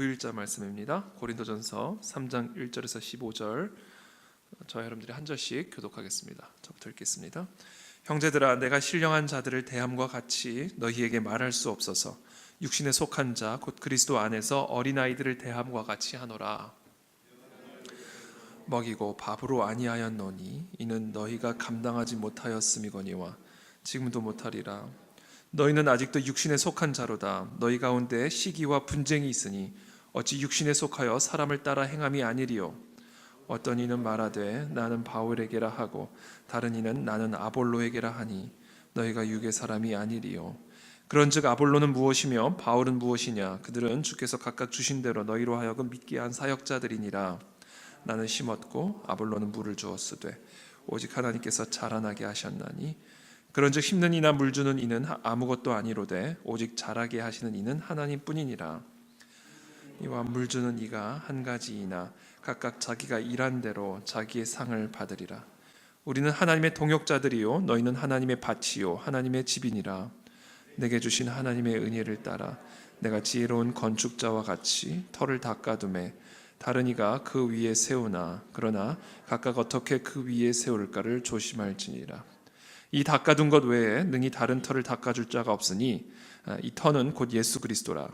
9일자 말씀입니다. 고린도전서 3장 1절에서 15절 저희 여러분들이 한 절씩 교독하겠습니다. 저부터 읽겠습니다. 형제들아, 내가 신령한 자들을 대함과 같이 너희에게 말할 수 없어서 육신에 속한 자 곧 그리스도 안에서 어린아이들을 대함과 같이 하노라. 먹이고 밥으로 아니하였노니 이는 너희가 감당하지 못하였음이거니와 지금도 못하리라. 너희는 아직도 육신에 속한 자로다. 너희 가운데 시기와 분쟁이 있으니 어찌 육신에 속하여 사람을 따라 행함이 아니리요. 어떤 이는 말하되 나는 바울에게라 하고 다른 이는 나는 아볼로에게라 하니 너희가 육의 사람이 아니리요. 그런즉 아볼로는 무엇이며 바울은 무엇이냐? 그들은 주께서 각각 주신 대로 너희로 하여금 믿게 한 사역자들이니라. 나는 심었고 아볼로는 물을 주었으되 오직 하나님께서 자라나게 하셨나니 그런즉 심는 이나 물 주는 이는 아무것도 아니로되 오직 자라게 하시는 이는 하나님뿐이니라. 이와 물 주는 이가 한 가지이나 각각 자기가 일한 대로 자기의 상을 받으리라. 우리는 하나님의 동역자들이요 너희는 하나님의 밭이요 하나님의 집이니라. 내게 주신 하나님의 은혜를 따라 내가 지혜로운 건축자와 같이 터를 닦아두매 다른 이가 그 위에 세우나 그러나 각각 어떻게 그 위에 세울까를 조심할지니라. 이 닦아둔 것 외에 능히 다른 터를 닦아줄 자가 없으니 이 터는 곧 예수 그리스도라.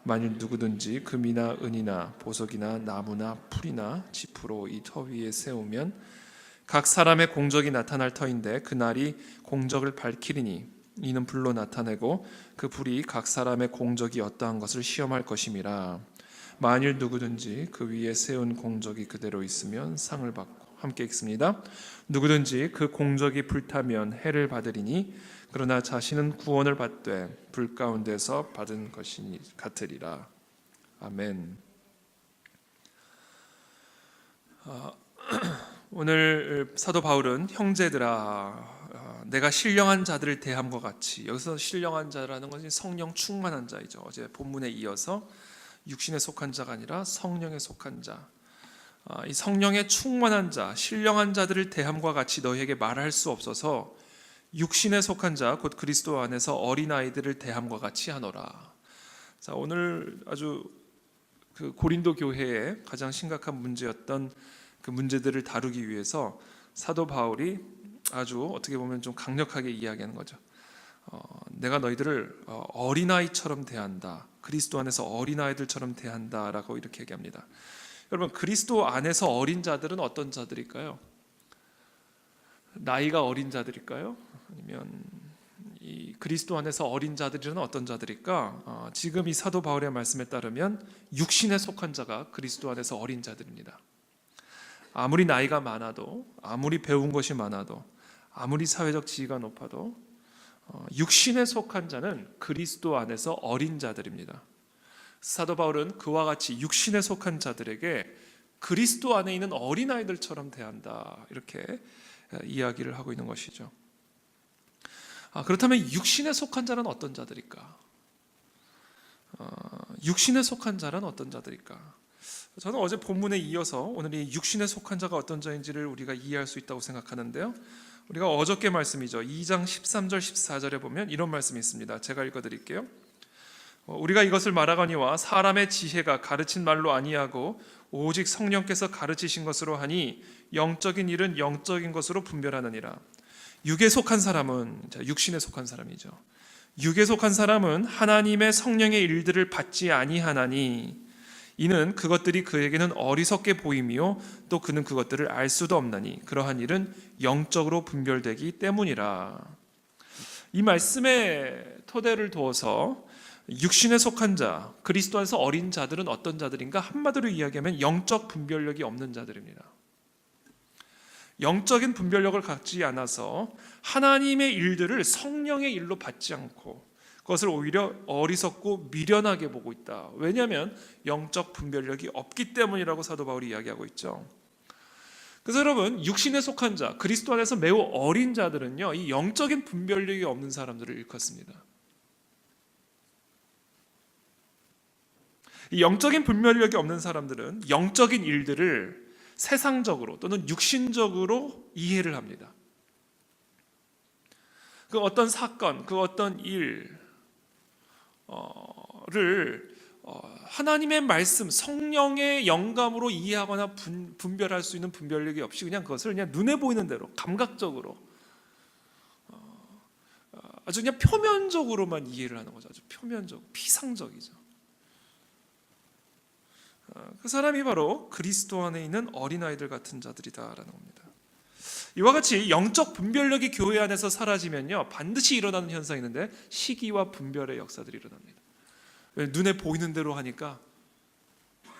만일 누구든지 금이나 은이나 보석이나 나무나 풀이나 지푸로 이 터 위에 세우면 각 사람의 공적이 나타날 터인데 그날이 공적을 밝히리니 이는 불로 나타내고 그 불이 각 사람의 공적이 어떠한 것을 시험할 것임이라. 만일 누구든지 그 위에 세운 공적이 그대로 있으면 상을 받고 함께 읽습니다. 누구든지 그 공적이 불타면 해를 받으리니 그러나 자신은 구원을 받되 불 가운데서 받은 것이 같으리라. 아멘. 오늘 사도 바울은 형제들아 내가 신령한 자들을 대함과 같이, 여기서 신령한 자라는 것은 성령 충만한 자이죠. 어제 본문에 이어서 육신에 속한 자가 아니라 성령에 속한 자, 이 성령에 충만한 자, 신령한 자들을 대함과 같이 너희에게 말할 수 없어서 육신에 속한 자 곧 그리스도 안에서 어린아이들을 대함과 같이 하노라. 자, 오늘 아주 그 고린도 교회의 가장 심각한 문제였던 그 문제들을 다루기 위해서 사도 바울이 아주 어떻게 보면 좀 강력하게 이야기하는 거죠. 내가 너희들을 어린아이처럼 대한다. 그리스도 안에서 어린아이들처럼 대한다라고 이렇게 얘기합니다. 여러분, 그리스도 안에서 어린 자들은 어떤 자들일까요? 나이가 어린 자들일까요? 아니면 이 그리스도 안에서 어린 자들은 어떤 자들일까? 지금 이 사도 바울의 말씀에 따르면 육신에 속한 자가 그리스도 안에서 어린 자들입니다. 아무리 나이가 많아도, 아무리 배운 것이 많아도, 아무리 사회적 지위가 높아도 육신에 속한 자는 그리스도 안에서 어린 자들입니다. 사도 바울은 그와 같이 육신에 속한 자들에게 그리스도 안에 있는 어린아이들처럼 대한다, 이렇게 이야기를 하고 있는 것이죠. 그렇다면 육신에 속한 자는 어떤 자들일까? 육신에 속한 자는 어떤 자들일까? 저는 어제 본문에 이어서 오늘 이 육신에 속한 자가 어떤 자인지를 우리가 이해할 수 있다고 생각하는데요. 우리가 어저께 말씀이죠. 2장 13절 14절에 보면 이런 말씀이 있습니다. 제가 읽어드릴게요. 우리가 이것을 말하거니와 사람의 지혜가 가르친 말로 아니하고 오직 성령께서 가르치신 것으로 하니 영적인 일은 영적인 것으로 분별하느니라. 육에 속한 사람은, 육신에 속한 사람이죠. 육에 속한 사람은 하나님의 성령의 일들을 받지 아니하나니 이는 그것들이 그에게는 어리석게 보이며 또 그는 그것들을 알 수도 없나니 그러한 일은 영적으로 분별되기 때문이라. 이 말씀의 토대를 두어서 육신에 속한 자, 그리스도 안에서 어린 자들은 어떤 자들인가? 한마디로 이야기하면 영적 분별력이 없는 자들입니다. 영적인 분별력을 갖지 않아서 하나님의 일들을 성령의 일로 받지 않고 그것을 오히려 어리석고 미련하게 보고 있다. 왜냐하면 영적 분별력이 없기 때문이라고 사도 바울이 이야기하고 있죠. 그래서 여러분, 육신에 속한 자, 그리스도 안에서 매우 어린 자들은요, 이 영적인 분별력이 없는 사람들을 일컫습니다. 이 영적인 분별력이 없는 사람들은 영적인 일들을 세상적으로 또는 육신적으로 이해를 합니다. 그 어떤 사건, 그 어떤 일을 하나님의 말씀, 성령의 영감으로 이해하거나 분별할 수 있는 분별력이 없이 그냥 그것을 그냥 눈에 보이는 대로 감각적으로 아주 그냥 표면적으로만 이해를 하는 거죠. 아주 표면적, 피상적이죠. 그 사람이 바로 그리스도 안에 있는 어린아이들 같은 자들이다라는 겁니다. 이와 같이 영적 분별력이 교회 안에서 사라지면요, 반드시 일어나는 현상이 있는데 시기와 분별의 역사들이 일어납니다. 왜? 눈에 보이는 대로 하니까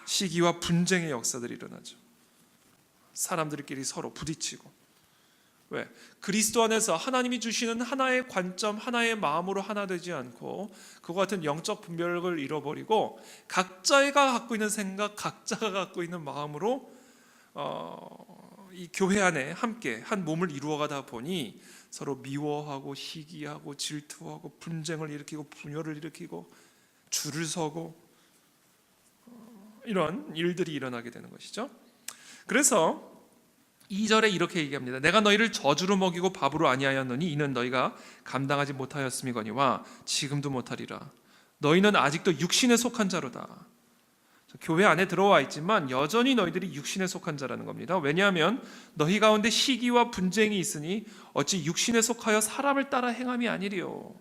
시기와 분쟁의 역사들이 일어나죠. 사람들끼리 서로 부딪히고. 왜? 그리스도 안에서 하나님이 주시는 하나의 관점, 하나의 마음으로 하나 되지 않고 그와 같은 영적 분별력을 잃어버리고 각자가 갖고 있는 생각, 각자가 갖고 있는 마음으로 이 교회 안에 함께 한 몸을 이루어가다 보니 서로 미워하고 시기하고 질투하고 분쟁을 일으키고 분열을 일으키고 줄을 서고 이런 일들이 일어나게 되는 것이죠. 그래서 2절에 이렇게 얘기합니다. 내가 너희를 저주로 먹이고 밥으로 아니하였노니 이는 너희가 감당하지 못하였음이거니와 지금도 못하리라. 너희는 아직도 육신에 속한 자로다. 교회 안에 들어와 있지만 여전히 너희들이 육신에 속한 자라는 겁니다. 왜냐하면 너희 가운데 시기와 분쟁이 있으니 어찌 육신에 속하여 사람을 따라 행함이 아니리요.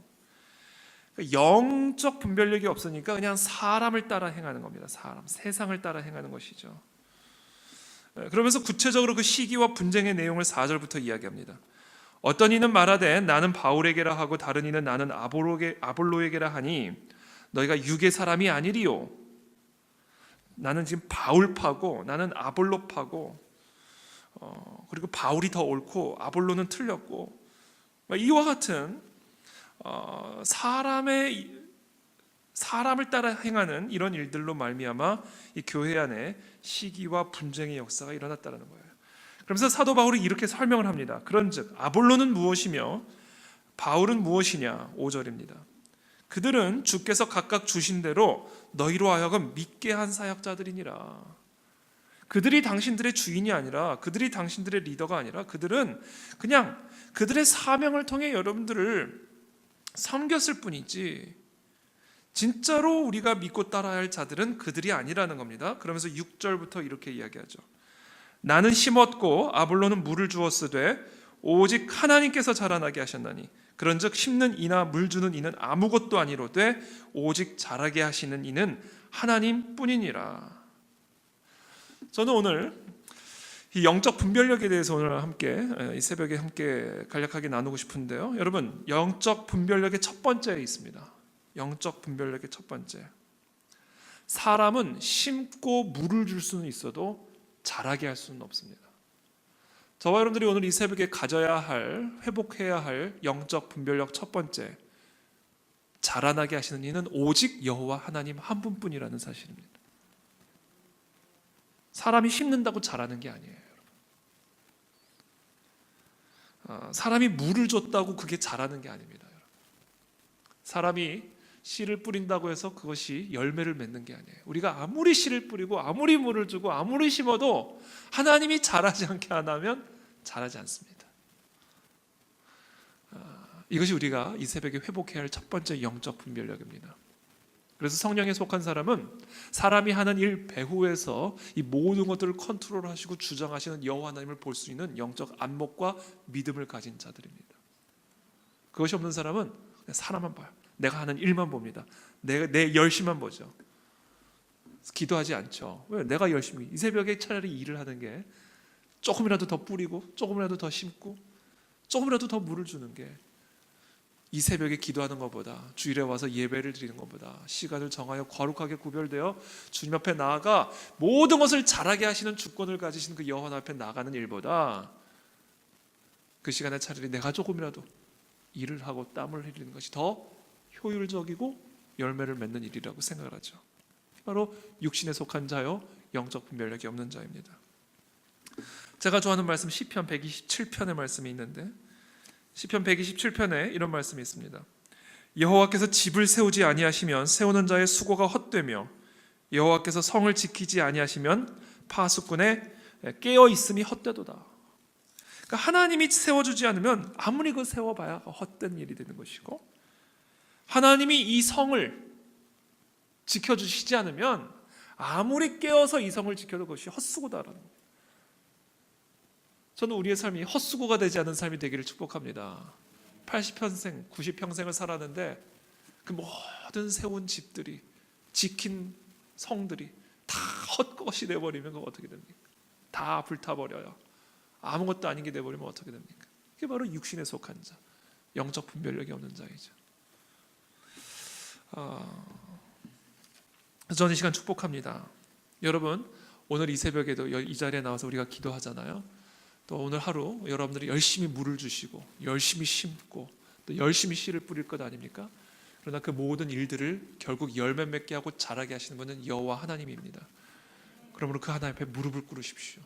영적 분별력이 없으니까 그냥 사람을 따라 행하는 겁니다. 세상을 따라 행하는 것이죠. 그러면서 구체적으로 그 시기와 분쟁의 내용을 4절부터 이야기합니다. 어떤 이는 말하되 나는 바울에게라 하고 다른 이는 나는 아볼로에게라 하니 너희가 육의 사람이 아니리요. 나는 지금 바울파고 나는 아볼로파고 그리고 바울이 더 옳고 아볼로는 틀렸고 이와 같은 사람을 따라 행하는 이런 일들로 말미암아 이 교회 안에 시기와 분쟁의 역사가 일어났다는 거예요. 그러면서 사도 바울이 이렇게 설명을 합니다. 그런즉 아볼로는 무엇이며 바울은 무엇이냐? 5절입니다. 그들은 주께서 각각 주신 대로 너희로 하여금 믿게 한 사역자들이니라. 그들이 당신들의 주인이 아니라, 그들이 당신들의 리더가 아니라, 그들은 그냥 그들의 사명을 통해 여러분들을 섬겼을 뿐이지 진짜로 우리가 믿고 따라야 할 자들은 그들이 아니라는 겁니다. 그러면서 6절부터 이렇게 이야기하죠. 나는 심었고 아볼로는 물을 주었으되 오직 하나님께서 자라나게 하셨나니 그런즉 심는 이나 물 주는 이는 아무것도 아니로되 오직 자라게 하시는 이는 하나님뿐이니라. 저는 오늘 이 영적 분별력에 대해서 오늘 함께 이 새벽에 함께 간략하게 나누고 싶은데요. 여러분, 영적 분별력의 첫 번째에 있습니다. 영적 분별력의 첫 번째. 사람은 심고 물을 줄 수는 있어도 자라게 할 수는 없습니다. 저와 여러분들이 오늘 이 새벽에 가져야 할, 회복해야 할 영적 분별력 첫 번째, 자라나게 하시는 이는 오직 여호와 하나님 한 분뿐이라는 사실입니다. 사람이 심는다고 자라는 게 아니에요. 사람이 물을 줬다고 그게 자라는 게 아닙니다. 사람이 씨를 뿌린다고 해서 그것이 열매를 맺는 게 아니에요. 우리가 아무리 씨를 뿌리고 아무리 물을 주고 아무리 심어도 하나님이 자라지 않게 안 하면 자라지 않습니다. 이것이 우리가 이 새벽에 회복해야 할 첫 번째 영적 분별력입니다. 그래서 성령에 속한 사람은 사람이 하는 일 배후에서 이 모든 것들을 컨트롤하시고 주장하시는 여호와 하나님을 볼 수 있는 영적 안목과 믿음을 가진 자들입니다. 그것이 없는 사람은 그냥 사람만 봐요. 내가 하는 일만 봅니다. 내 열심만 보죠. 기도하지 않죠. 왜? 내가 열심히 이 새벽에 차라리 일을 하는 게 조금이라도 더 뿌리고 조금이라도 더 심고 조금이라도 더 물을 주는 게 이 새벽에 기도하는 것보다, 주일에 와서 예배를 드리는 것보다, 시간을 정하여 거룩하게 구별되어 주님 앞에 나아가 모든 것을 잘하게 하시는 주권을 가지신 그 여호와 앞에 나가는 일보다 그 시간에 차라리 내가 조금이라도 일을 하고 땀을 흘리는 것이 더 효율적이고 열매를 맺는 일이라고 생각을 하죠. 바로 육신에 속한 자요, 영적 분별력이 없는 자입니다. 제가 좋아하는 말씀 시편 127편의 말씀이 있는데, 시편 127편에 이런 말씀이 있습니다. 여호와께서 집을 세우지 아니하시면 세우는 자의 수고가 헛되며 여호와께서 성을 지키지 아니하시면 파수꾼의 깨어 있음이 헛되도다. 그러니까 하나님이 세워주지 않으면 아무리 그 세워봐야 헛된 일이 되는 것이고, 하나님이 이 성을 지켜주시지 않으면 아무리 깨어서 이성을 지켜도 그것이 헛수고다라는 거예요. 저는 우리의 삶이 헛수고가 되지 않은 삶이 되기를 축복합니다. 80평생, 90평생을 살았는데 그 모든 세운 집들이, 지킨 성들이 다 헛것이 돼버리면 그거 어떻게 됩니까? 다 불타버려요. 아무것도 아닌 게 돼버리면 어떻게 됩니까? 그게 바로 육신에 속한 자, 영적 분별력이 없는 자이죠. 저는 이 시간 축복합니다. 여러분, 오늘 이 새벽에도 이 자리에 나와서 우리가 기도하잖아요. 또 오늘 하루 여러분들이 열심히 물을 주시고 열심히 심고 또 열심히 씨를 뿌릴 것 아닙니까? 그러나 그 모든 일들을 결국 열매 맺게 하고 자라게 하시는 분은 여호와 하나님입니다. 그러므로 그 하나님 앞에 무릎을 꿇으십시오.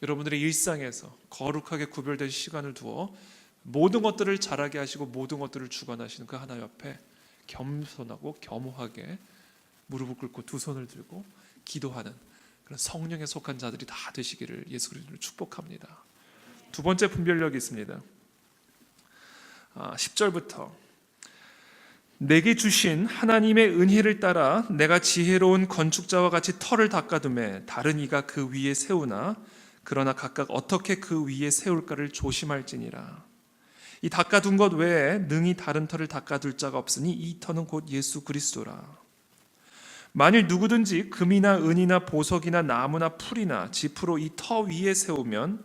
여러분들의 일상에서 거룩하게 구별된 시간을 두어 모든 것들을 자라게 하시고 모든 것들을 주관하시는 그 하나님 앞에 겸손하고 겸허하게 무릎을 꿇고 두 손을 들고 기도하는 그런 성령에 속한 자들이 다 되시기를 예수 그리스도로 축복합니다. 두 번째 분별력이 있습니다. 10절부터 내게 주신 하나님의 은혜를 따라 내가 지혜로운 건축자와 같이 터를 닦아두매 다른 이가 그 위에 세우나 그러나 각각 어떻게 그 위에 세울까를 조심할지니라. 이 닦아둔 것 외에 능히 다른 터를 닦아둘 자가 없으니 이 터는 곧 예수 그리스도라. 만일 누구든지 금이나 은이나 보석이나 나무나 풀이나 지프로 이 터 위에 세우면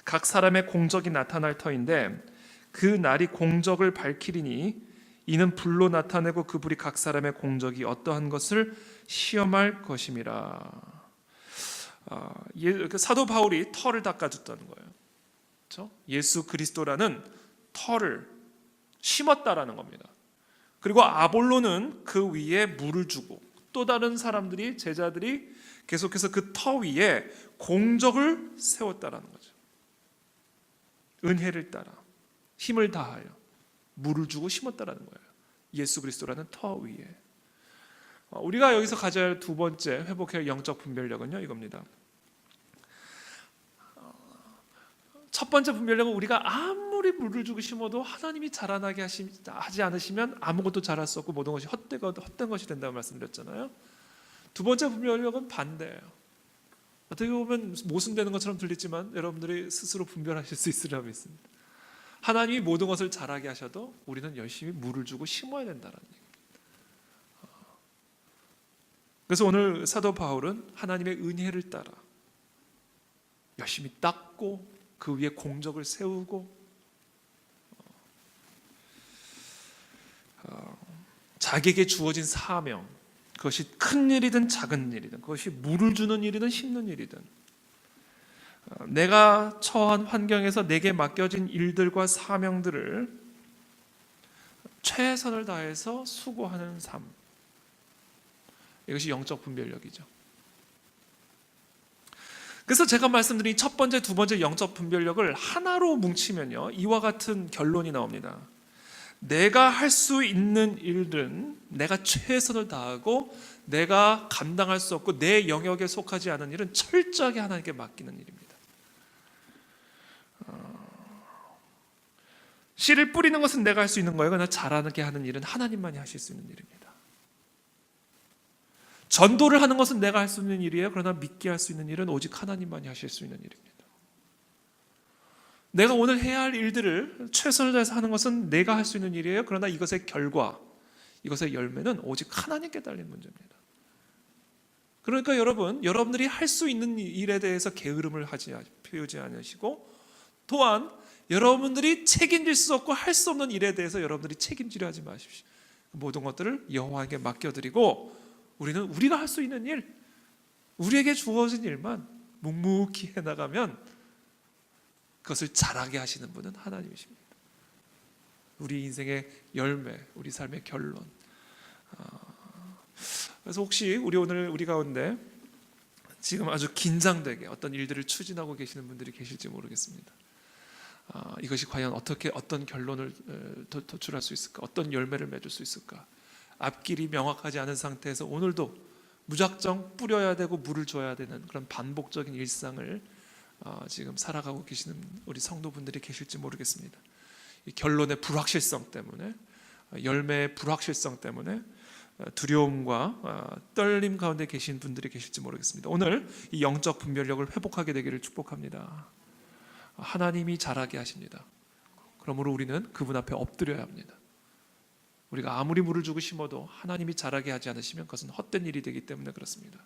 각 사람의 공적이 나타날 터인데 그 날이 공적을 밝히리니 이는 불로 나타내고 그 불이 각 사람의 공적이 어떠한 것을 시험할 것임이라. 사도 바울이 터를 닦아줬다는 거예요. 그렇죠? 예수 그리스도라는 터를 심었다라는 겁니다. 그리고 아볼로는 그 위에 물을 주고 또 다른 사람들이 제자들이 계속해서 그 터 위에 공적을 세웠다라는 거죠. 은혜를 따라 힘을 다하여 물을 주고 심었다라는 거예요. 예수 그리스도라는 터 위에. 우리가 여기서 가져야 할 두 번째 회복해야 할 영적 분별력은요, 이겁니다. 첫 번째 분별력은 우리가 아무리 물을 주고 심어도 하나님이 자라나게 하지 않으시면 아무것도 자랄 수 없고 모든 것이 헛된 것이 된다고 말씀드렸잖아요. 두 번째 분별력은 반대예요. 어떻게 보면 모순되는 것처럼 들리지만 여러분들이 스스로 분별하실 수 있으리라 믿습니다. 하나님이 모든 것을 자라게 하셔도 우리는 열심히 물을 주고 심어야 된다는 얘기입니다. 그래서 오늘 사도 바울은 하나님의 은혜를 따라 열심히 닦고 그 위에 공적을 세우고 자기에게 주어진 사명, 그것이 큰 일이든 작은 일이든 그것이 물을 주는 일이든 심는 일이든 내가 처한 환경에서 내게 맡겨진 일들과 사명들을 최선을 다해서 수고하는 삶, 이것이 영적 분별력이죠. 그래서 제가 말씀드린 첫 번째, 두 번째 영적 분별력을 하나로 뭉치면요, 이와 같은 결론이 나옵니다. 내가 할 수 있는 일들은 내가 최선을 다하고 내가 감당할 수 없고 내 영역에 속하지 않은 일은 철저하게 하나님께 맡기는 일입니다. 씨를 뿌리는 것은 내가 할 수 있는 거예요. 그러나 자라게 하는 일은 하나님만이 하실 수 있는 일입니다. 전도를 하는 것은 내가 할 수 있는 일이에요. 그러나 믿게 할 수 있는 일은 오직 하나님만이 하실 수 있는 일입니다. 내가 오늘 해야 할 일들을 최선을 다해서 하는 것은 내가 할 수 있는 일이에요. 그러나 이것의 결과, 이것의 열매는 오직 하나님께 달린 문제입니다. 그러니까 여러분들이 할 수 있는 일에 대해서 게으름을 피우지 않으시고, 또한 여러분들이 책임질 수 없고 할 수 없는 일에 대해서 여러분들이 책임지려 하지 마십시오. 모든 것들을 여호와에게 맡겨드리고 우리는 우리가 할 수 있는 일, 우리에게 주어진 일만 묵묵히 해나가면 그것을 잘하게 하시는 분은 하나님이십니다. 우리 인생의 열매, 우리 삶의 결론. 그래서 혹시 우리 가운데 지금 아주 긴장되게 어떤 일들을 추진하고 계시는 분들이 계실지 모르겠습니다. 이것이 과연 어떤 결론을 도출할 수 있을까? 어떤 열매를 맺을 수 있을까? 앞길이 명확하지 않은 상태에서 오늘도 무작정 뿌려야 되고 물을 줘야 되는 그런 반복적인 일상을 지금 살아가고 계시는 우리 성도분들이 계실지 모르겠습니다. 이 결론의 불확실성 때문에, 열매의 불확실성 때문에 두려움과 떨림 가운데 계신 분들이 계실지 모르겠습니다. 오늘 이 영적 분별력을 회복하게 되기를 축복합니다. 하나님이 잘하게 하십니다. 그러므로 우리는 그분 앞에 엎드려야 합니다. 우리가 아무리 물을 주고 심어도 하나님이 자라게 하지 않으시면 그것은 헛된 일이 되기 때문에 그렇습니다.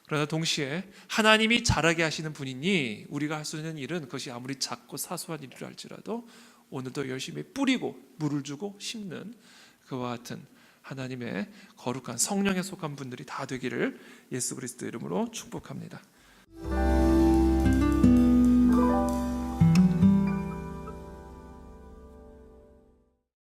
그러나 동시에 하나님이 자라게 하시는 분이니 우리가 할 수 있는 일은 그것이 아무리 작고 사소한 일이라 할지라도 오늘도 열심히 뿌리고 물을 주고 심는 그와 같은 하나님의 거룩한 성령에 속한 분들이 다 되기를 예수 그리스도 이름으로 축복합니다.